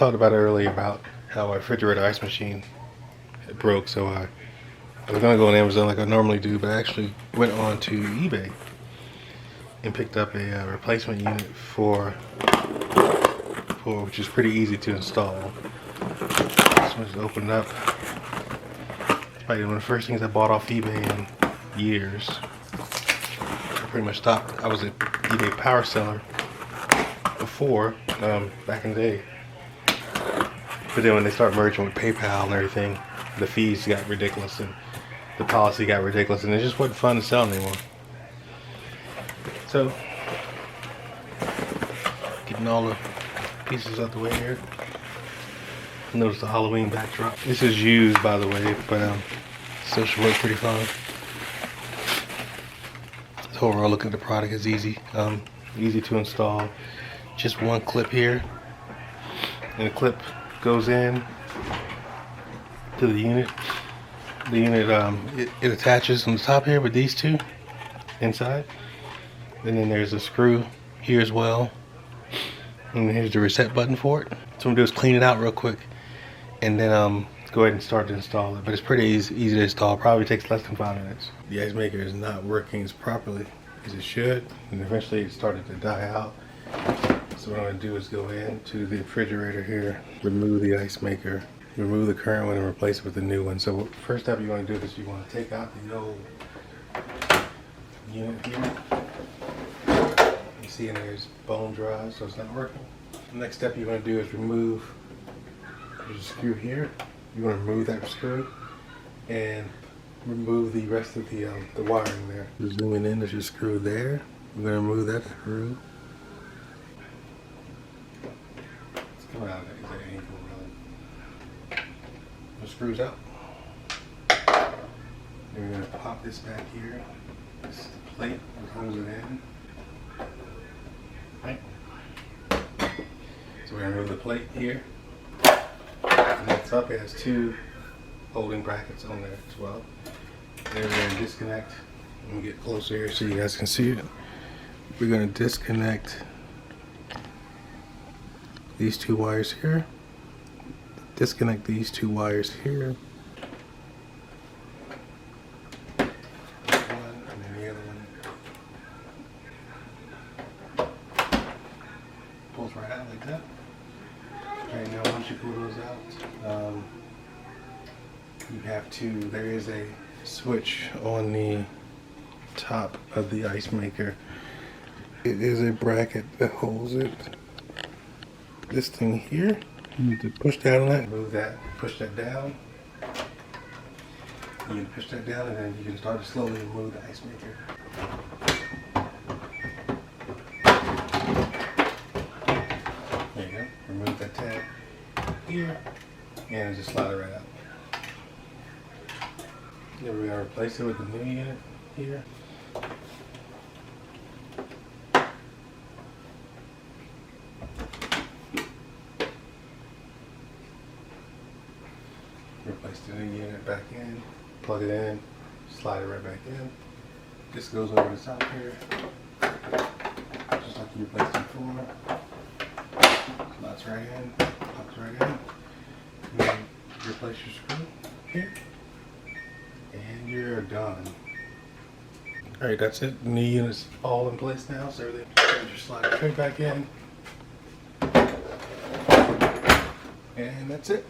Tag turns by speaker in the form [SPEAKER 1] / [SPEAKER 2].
[SPEAKER 1] talked about it earlier about how my refrigerator ice machine it broke, so I was gonna go on Amazon like I normally do, but I actually went on to eBay and picked up a replacement unit for which is pretty easy to install. This one's opened up. It's probably one of the first things I bought off eBay in years. I pretty much stopped. I was an eBay power seller before, back in the day. But then when they start merging with PayPal and everything, the fees got ridiculous and the policy got ridiculous, and it just wasn't fun to sell anymore. So, getting all the pieces out the way here. Notice the Halloween backdrop. This is used, by the way, but still should work pretty fine. The overall look at the product is easy, easy to install. Just one clip here, and the clip goes in to the unit. The unit it attaches on the top here with these two inside, and then there's a screw here as well. And here's the reset button for it. So what I'm gonna do is clean it out real quick and then go ahead and start to install it. But it's pretty easy to install. Probably takes less than 5 minutes. The Icemaker is not working as properly as it should, and eventually it started to die out. So what I'm gonna do is go into the refrigerator here, remove the Icemaker, remove the current one and replace it with the new one. So first step you want to do is you want to take out the old unit here. You see in there's bone dry, so it's not working. The next step you want to do is remove the screw here. You want to remove that screw and remove the rest of the wiring there. Just zooming in, there's your screw there. I'm going to remove that screw. It's coming out of that angle really. The screws out. Then we're going to pop this back here. This is the plate that holds it in. Right. So we're going to remove the plate here. And that's up. It has 2 holding brackets on there as well. Then we're going to disconnect. Let me get closer here so you guys can see it. We're going to disconnect these 2 wires here. Disconnect these 2 wires here. One and then the other one pulls right out like that. Alright, now once you pull those out, you have to, there is a switch on the top of the Icemaker. It is a bracket that holds it. This thing here, you need to push down on that, move that, push that down. You can push that down and then you can start to slowly remove the Icemaker. There you go. Remove that tab here and just slide it right out. Then we're going to replace it with the new unit here. Replace the new unit back in, plug it in, slide it right back in. This goes over the top here, just like you replaced it before. Slides right in, pops right in. And then replace your screw here, and you're done. Alright, that's it. The new unit's all in place now, so everything just slide it straight back in. And that's it.